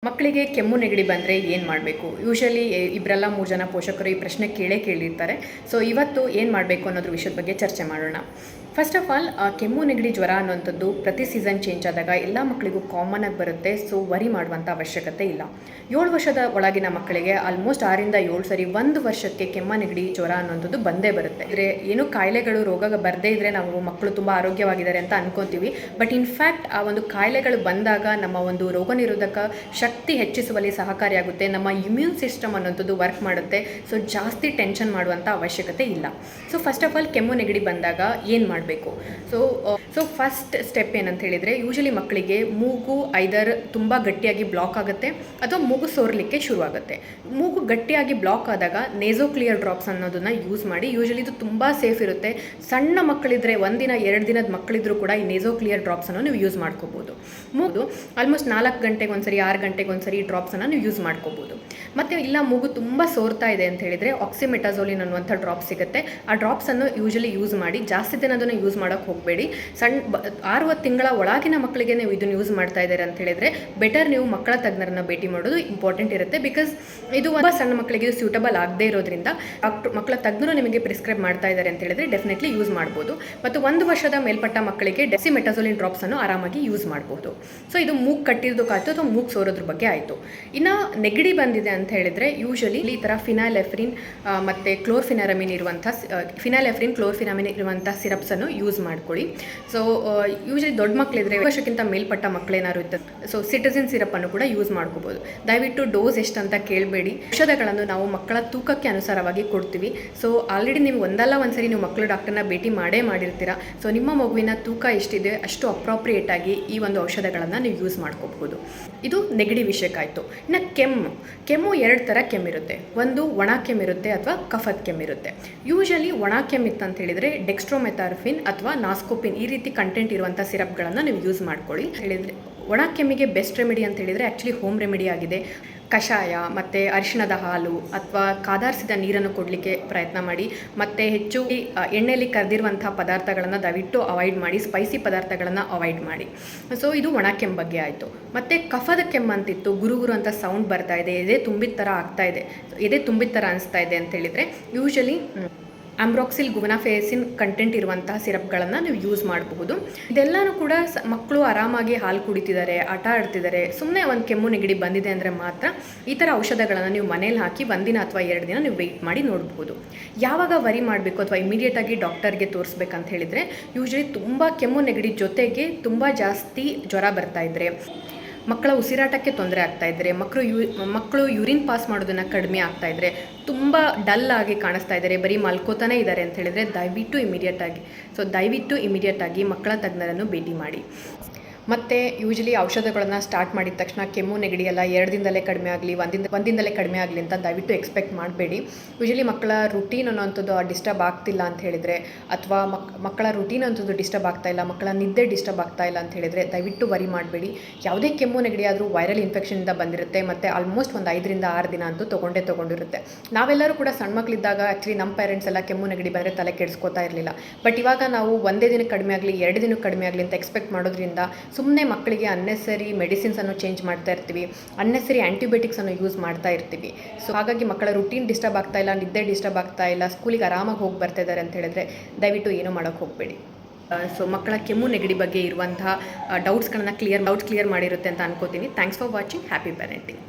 ಮಕ್ಕಳಿಗೆ ಕೆಮ್ಮು ನೆಗಡಿ ಬಂದರೆ ಏನು ಮಾಡಬೇಕು? ಯೂಶಲಿ ಇಬ್ಬರಲ್ಲ 3 ಜನ ಪೋಷಕರು ಈ ಪ್ರಶ್ನೆ ಕೇಳಿರ್ತಾರೆ. ಸೊ ಇವತ್ತು ಏನು ಮಾಡಬೇಕು ಅನ್ನೋದ್ರ ವಿಷಯದ ಬಗ್ಗೆ ಚರ್ಚೆ ಮಾಡೋಣ. ಫಸ್ಟ್ ಆಫ್ ಆಲ್ ಕೆಮ್ಮು ನೆಗಡಿ ಜ್ವರ ಅನ್ನೋಂಥದ್ದು ಪ್ರತಿ ಸೀಸನ್ ಚೇಂಜ್ ಆದಾಗ ಎಲ್ಲ ಮಕ್ಕಳಿಗೂ ಕಾಮನ್ ಆಗಿ ಬರುತ್ತೆ. ಸೊ ವರಿ ಮಾಡುವಂಥ ಅವಶ್ಯಕತೆ ಇಲ್ಲ. 7 ವರ್ಷದ ಒಳಗಿನ ಮಕ್ಕಳಿಗೆ ಆಲ್ಮೋಸ್ಟ್ 6ರಿಂದ 7 ಸರಿ 1 ವರ್ಷಕ್ಕೆ ಕೆಮ್ಮ ನೆಗಡಿ ಜ್ವರ ಅನ್ನೋಂಥದ್ದು ಬಂದೇ ಬರುತ್ತೆ. ಅಂದರೆ ಏನು ಕಾಯಿಲೆಗಳು ರೋಗ ಬರದೇ ಇದ್ದರೆ ನಾವು ಮಕ್ಕಳು ತುಂಬ ಆರೋಗ್ಯವಾಗಿದ್ದಾರೆ ಅಂತ ಅನ್ಕೊತೀವಿ. ಬಟ್ ಇನ್ಫ್ಯಾಕ್ಟ್ ಆ ಒಂದು ಕಾಯಿಲೆಗಳು ಬಂದಾಗ ನಮ್ಮ ಒಂದು ರೋಗ ನಿರೋಧಕ ಶಕ್ತಿ ಹೆಚ್ಚಿಸುವಲ್ಲಿ ಸಹಕಾರಿಯಾಗುತ್ತೆ. ನಮ್ಮ ಇಮ್ಯೂನ್ ಸಿಸ್ಟಮ್ ಅನ್ನೋಂಥದ್ದು ವರ್ಕ್ ಮಾಡುತ್ತೆ. ಸೊ ಜಾಸ್ತಿ ಟೆನ್ಷನ್ ಮಾಡುವಂಥ ಅವಶ್ಯಕತೆ ಇಲ್ಲ. ಸೊ ಫಸ್ಟ್ ಆಫ್ ಆಲ್ ಕೆಮ್ಮು ನೆಗಡಿ ಬಂದಾಗ ಏನು ಮಾಡಬೇಕು? ಸೊ ಫಸ್ಟ್ ಸ್ಟೆಪ್ ಏನಂತ ಹೇಳಿದರೆ, ಯೂಶಲಿ ಮಕ್ಕಳಿಗೆ ಮೂಗು ಐದರ್ ತುಂಬ ಗಟ್ಟಿಯಾಗಿ ಬ್ಲಾಕ್ ಆಗುತ್ತೆ ಅಥವಾ ಮೂಗು ಸೋರ್ಲಿಕ್ಕೆ ಶುರುವಾಗುತ್ತೆ. ಮೂಗು ಗಟ್ಟಿಯಾಗಿ ಬ್ಲಾಕ್ ಆದಾಗ ನೇಸೋ ಕ್ಲಿಯರ್ ಡ್ರಾಪ್ಸ್ ಅನ್ನೋದನ್ನು ಯೂಸ್ ಮಾಡಿ. ಯೂಶಲಿ ಇದು ತುಂಬ ಸೇಫ್ ಇರುತ್ತೆ. ಸಣ್ಣ ಮಕ್ಕಳಿದ್ರೆ 1 ದಿನ 2 ದಿನದ ಮಕ್ಕಳಿದ್ರೂ ಕೂಡ ಈ ನೇಸೋ ಕ್ಲಿಯರ್ ಡ್ರಾಪ್ಸನ್ನು ನೀವು ಯೂಸ್ ಮಾಡ್ಕೋಬೋದು. ಮೂಗು ಆಲ್ಮೋಸ್ಟ್ 4 ಗಂಟೆಗೆ ಒಂದ್ಸರಿ 6 ಗಂಟೆಗೆ ಒಂದ್ಸರಿ ಈ ಡ್ರಾಪ್ಸನ್ನು ನೀವು ಯೂಸ್ ಮಾಡ್ಕೋಬೋದು. ಮತ್ತು ಇಲ್ಲ ಮೂಗು ತುಂಬ ಸೋರ್ತಾ ಇದೆ ಅಂತ ಹೇಳಿದರೆ ಆಕ್ಸಿಮೆಟಾಜೋಲಿನ್ ಅನ್ನುವಂಥ ಡ್ರಾಪ್ ಸಿಗುತ್ತೆ. ಆ ಡ್ರಾಪ್ಸನ್ನು ಯೂಶಲಿ ಯೂಸ್ ಮಾಡಿ. ಜಾಸ್ತಿ ದಿನ ಅದನ್ನು ಯೂಸ್ ಮಾಡೋಕ್ಕೆ ಹೋಗಬೇಡಿ. 6 ತಿಂಗಳ ಒಳಗಿನ ಮಕ್ಕಳಿಗೆ ನೀವು ಇದನ್ನು ಯೂಸ್ ಮಾಡ್ತಾ ಇದ್ದಾರೆ ಅಂತ ಹೇಳಿದರೆ ಬೆಟರ್ ನೀವು ಮಕ್ಕಳ ತಜ್ಞರನ್ನ ಭೇಟಿ ಮಾಡೋದು ಇಂಪಾರ್ಟೆಂಟ್ ಇರುತ್ತೆ. ಬಿಕಾಸ್ ಇದು ತುಂಬ ಸಣ್ಣ ಮಕ್ಕಳಿಗೆ ಇದು ಸೂಟಬಲ್ ಆಗದೇ ಇರೋದ್ರಿಂದ ಮಕ್ಕಳ ತಜ್ಞರು ನಿಮಗೆ ಪ್ರಿಸ್ಕ್ರೈಬ್ ಮಾಡ್ತಾ ಇದ್ದಾರೆ ಅಂತ ಹೇಳಿದರೆ ಡೆಫಿನೆಟ್ಲಿ ಯೂಸ್ ಮಾಡ್ಬೋದು. ಮತ್ತು 1 ವರ್ಷದ ಮೇಲ್ಪಟ್ಟ ಮಕ್ಕಳಿಗೆ ಡೆಕ್ಸಿಮೆಟಾಜೋಲಿನ್ ಡ್ರಾಪ್ಸನ್ನು ಆರಾಮಾಗಿ ಯೂಸ್ ಮಾಡ್ಬೋದು. ಸೊ ಇದು ಮೂಗು ಕಟ್ಟಿರೋದಕ್ಕಾಯ್ತು ಅಥವಾ ಮೂಗು ಸೋರೋದ್ರ ಬಗ್ಗೆ ಆಯಿತು. ಇನ್ನು ನೆಗಡಿ ಬಂದಿದೆ ಅಂತ ಹೇಳಿದರೆ ಯೂಶಲಿ ಈ ಥರ ಫಿನಾಲೆಫ್ರಿನ್ ಮತ್ತು ಕ್ಲೋರ್ಫಿನಾರಮಿನ್ ಇರುವಂಥ ಸಿರಪ್ಸನ್ನು ಯೂಸ್ ಮಾಡ್ಕೊಳ್ಳಿ. ಸೊ ಯೂಶಲಿ ದೊಡ್ಡ ಮಕ್ಕಳಿದ್ರೆ ವರ್ಷಕ್ಕಿಂತ ಮೇಲ್ಪಟ್ಟ ಮಕ್ಕಳೇನಾದ್ರು ಇರ್ತದೆ. ಸೊ ಸಿಟಿಜನ್ ಸಿರಪ್ಪನ್ನು ಕೂಡ ಯೂಸ್ ಮಾಡ್ಕೋಬೋದು. ದಯವಿಟ್ಟು ಡೋಸ್ ಎಷ್ಟು ಅಂತ ಕೇಳಬೇಡಿ. ಔಷಧಗಳನ್ನು ನಾವು ಮಕ್ಕಳ ತೂಕಕ್ಕೆ ಅನುಸಾರವಾಗಿ ಕೊಡ್ತೀವಿ. ಸೊ ಆಲ್ರೆಡಿ ನೀವು ಒಂದಲ್ಲ ಒಂದ್ಸರಿ ನೀವು ಮಕ್ಕಳು ಡಾಕ್ಟರ್ನ ಭೇಟಿ ಮಾಡಿರ್ತೀರ. ಸೊ ನಿಮ್ಮ ಮಗುವಿನ ತೂಕ ಎಷ್ಟಿದೆ ಅಷ್ಟು ಅಪ್ರಾಪ್ರಿಯೇಟ್ ಆಗಿ ಈ ಒಂದು ಔಷಧಗಳನ್ನು ನೀವು ಯೂಸ್ ಮಾಡ್ಕೋಬಹುದು. ಇದು ನೆಗಡಿ ವಿಷಯಕ್ಕಾಯಿತು. ಇನ್ನು ಕೆಮ್ಮು 2 ಥರ ಕೆಮ್ಮಿರುತ್ತೆ. ಒಂದು ಒಣ ಕೆಮ್ಮಿರುತ್ತೆ ಅಥವಾ ಕಫದ ಕೆಮ್ಮಿರುತ್ತೆ. ಯೂಶಲಿ ಒಣ ಕೆಮ್ಮಿತ್ತು ಅಂತ ಹೇಳಿದರೆ ಡೆಕ್ಸ್ಟ್ರೋಮೆಥಾರ್ಫಿನ್ ಅಥವಾ ನಾಸ್ಕೋಪಿನ್ ಈ ರೀತಿ ಕಂಟೆಂಟ್ ಇರುವಂಥ ಸಿರಪ್ಗಳನ್ನು ನೀವು ಯೂಸ್ ಮಾಡ್ಕೊಳ್ಳಿ. ಹೇಳಿದರೆ ಒಣ ಕೆಮ್ಮಿಗೆ ಬೆಸ್ಟ್ ರೆಮಿಡಿ ಅಂತ ಹೇಳಿದರೆ ಆ್ಯಕ್ಚುಲಿ ಹೋಮ್ ರೆಮಿಡಿ ಆಗಿದೆ. ಕಷಾಯ ಮತ್ತು ಅರಿಶಿಣದ ಹಾಲು ಅಥವಾ ಕಾದಾರಿಸಿದ ನೀರನ್ನು ಕೊಡಲಿಕ್ಕೆ ಪ್ರಯತ್ನ ಮಾಡಿ. ಮತ್ತು ಹೆಚ್ಚು ಎಣ್ಣೆಯಲ್ಲಿ ಕರೆದಿರುವಂಥ ಪದಾರ್ಥಗಳನ್ನು ದಯವಿಟ್ಟು ಅವಾಯ್ಡ್ ಮಾಡಿ. ಸ್ಪೈಸಿ ಪದಾರ್ಥಗಳನ್ನು ಅವಾಯ್ಡ್ ಮಾಡಿ. ಸೊ ಇದು ಒಣ ಕೆಮ್ಮು ಬಗ್ಗೆ ಆಯಿತು. ಮತ್ತು ಕಫದ ಕೆಮ್ಮು ಅಂತಿತ್ತು. ಗುರುಗುರು ಅಂತ ಸೌಂಡ್ ಬರ್ತಾ ಇದೆ, ಎದೆ ತುಂಬಿದ ಥರ ಆಗ್ತಾ ಇದೆ, ಎದೆ ತುಂಬಿದ ಥರ ಅನಿಸ್ತಾ ಇದೆ ಅಂತ ಹೇಳಿದರೆ ಯೂಶಲಿ ಆಂಬ್ರಾಕ್ಸಿಲ್ ಗುವನಾಫೇಸಿನ್ ಕಂಟೆಂಟ್ ಇರುವಂತಹ ಸಿರಪ್ಗಳನ್ನು ನೀವು ಯೂಸ್ ಮಾಡಬಹುದು. ಇದೆಲ್ಲನೂ ಕೂಡ ಮಕ್ಕಳು ಆರಾಮಾಗಿ ಹಾಲು ಕುಡಿತಿದ್ದಾರೆ, ಆಟ ಆಡ್ತಿದ್ದಾರೆ, ಸುಮ್ಮನೆ ಒಂದು ಕೆಮ್ಮು ನೆಗಡಿ ಬಂದಿದೆ ಅಂದರೆ ಮಾತ್ರ ಈ ಥರ ಔಷಧಗಳನ್ನು ನೀವು ಮನೇಲಿ ಹಾಕಿ 1 ದಿನ ಅಥವಾ 2 ದಿನ ನೀವು ವೆಯ್ಟ್ ಮಾಡಿ ನೋಡಬಹುದು. ಯಾವಾಗ ವರಿ ಮಾಡಬೇಕು ಅಥವಾ ಇಮಿಡಿಯೇಟಾಗಿ ಡಾಕ್ಟರ್ಗೆ ತೋರಿಸ್ಬೇಕಂತ ಹೇಳಿದರೆ, ಯೂಶಲಿ ತುಂಬ ಕೆಮ್ಮು ನೆಗಡಿ ಜೊತೆಗೆ ತುಂಬ ಜಾಸ್ತಿ ಜ್ವರ ಬರ್ತಾ ಇದ್ದರೆ, ಮಕ್ಕಳ ಉಸಿರಾಟಕ್ಕೆ ತೊಂದರೆ ಆಗ್ತಾ ಇದ್ದರೆ, ಮಕ್ಕಳು ಯೂರಿನ್ ಪಾಸ್ ಮಾಡೋದನ್ನು ಕಡಿಮೆ ಆಗ್ತಾ ಇದ್ದರೆ, ತುಂಬ ಡಲ್ ಆಗಿ ಕಾಣಿಸ್ತಾ ಇದ್ದಾರೆ, ಬರೀ ಮಲ್ಕೋತಾನೆ ಇದ್ದಾರೆ ಅಂತ ಹೇಳಿದರೆ ದಯವಿಟ್ಟು ಇಮಿಡಿಯೇಟಾಗಿ ಮಕ್ಕಳ ತಜ್ಞರನ್ನು ಭೇಟಿ ಮಾಡಿ. ಮತ್ತು ಯೂಶಲಿ ಔಷಧಗಳನ್ನು ಸ್ಟಾರ್ಟ್ ಮಾಡಿದ ತಕ್ಷಣ ಕೆಮ್ಮು ನೆಗಡಿ ಎಲ್ಲ 2 ದಿನದಲ್ಲೇ ಕಡಿಮೆ ಆಗಲಿ, 1 ದಿನದಲ್ಲೇ ಕಡಿಮೆ ಆಗಲಿ ಅಂತ ದಯವಿಟ್ಟು ಎಕ್ಸ್ಪೆಕ್ಟ್ ಮಾಡಬೇಡಿ. ಯೂಶಲಿ ಮಕ್ಕಳ ರುಟೀನ್ ಅನ್ನೋಂಥದ್ದು ಡಿಸ್ಟರ್ಬ್ ಆಗ್ತಿಲ್ಲ ಅಂತ ಹೇಳಿದರೆ, ಅಥವಾ ಮಕ್ಕಳ ರುಟೀನ್ ಅಂಥದ್ದು ಡಿಸ್ಟರ್ಬ್ ಆಗ್ತಾ ಇಲ್ಲ, ಮಕ್ಕಳ ನಿದ್ದೆ ಡಿಸ್ಟರ್ಬ್ ಆಗ್ತಾ ಇಲ್ಲ ಅಂತ ಹೇಳಿದರೆ ದಯವಿಟ್ಟು ವರಿ ಮಾಡಬೇಡಿ. ಯಾವುದೇ ಕೆಮ್ಮು ನೆಗಡಿ ಆದರೂ ವೈರಲ್ ಇನ್ಫೆಕ್ಷನಿಂದ ಬಂದಿರುತ್ತೆ. ಮತ್ತು ಆಲ್ಮೋಸ್ಟ್ ಒಂದು 5ರಿಂದ 6 ದಿನ ಅಂತೂ ತೊಗೊಂಡಿರುತ್ತೆ. ನಾವೆಲ್ಲರೂ ಕೂಡ ಸಣ್ಣ ಮಕ್ಕಳಿದ್ದಾಗ ಆ್ಯಕ್ಚುಲಿ ನಮ್ಮ ಪೇರೆಂಟ್ಸ್ ಎಲ್ಲ ಕೆಮ್ಮು ನೆಗಡಿ ಬಂದರೆ ತಲೆ ಕೆಡಿಸ್ಕೋತಾ ಇರಲಿಲ್ಲ. ಬಟ್ ಇವಾಗ ನಾವು 1 ದಿನಕ್ಕೆ ಕಡಿಮೆ ಆಗಲಿ, 2 ದಿನಕ್ಕೆ ಕಡಿಮೆ ಆಗಲಿ ಅಂತ ಎಕ್ಸ್ಪೆಕ್ಟ್ ಮಾಡೋದ್ರಿಂದ ಸುಮ್ಮನೆ ಮಕ್ಕಳಿಗೆ ಅನ್ನೆಸರಿ ಮೆಡಿಸಿನ್ಸನ್ನು ಚೇಂಜ್ ಮಾಡ್ತಾ ಇರ್ತೀವಿ, ಅನ್ನೆಸರಿ ಆ್ಯಂಟಿಬಯೋಟಿಕ್ಸನ್ನು ಯೂಸ್ ಮಾಡ್ತಾ ಇರ್ತೀವಿ. ಸೊ ಹಾಗಾಗಿ ಮಕ್ಕಳ ರುಟೀನ್ ಡಿಸ್ಟರ್ಬ್ ಆಗ್ತಾ ಇಲ್ಲ, ನಿದ್ದೆ ಡಿಸ್ಟರ್ಬ್ ಆಗ್ತಾ ಇಲ್ಲ, ಸ್ಕೂಲಿಗೆ ಆರಾಮಾಗಿ ಹೋಗಿ ಬರ್ತಾ ಇದ್ದಾರೆ ಅಂತ ಹೇಳಿದ್ರೆ ದಯವಿಟ್ಟು ಏನೂ ಮಾಡೋಕ್ಕೆ ಹೋಗಬೇಡಿ. ಸೊ ಮಕ್ಕಳ ಕೆಮ್ಮು ನೆಗಡಿ ಬಗ್ಗೆ ಇರುವಂತಹ ಡೌಟ್ಸ್ಗಳನ್ನು ಕ್ಲಿಯರ್ ಮಾಡಿರುತ್ತೆ ಅಂತ ಅನ್ಕೋತೀನಿ. Thanks for watching. Happy parenting.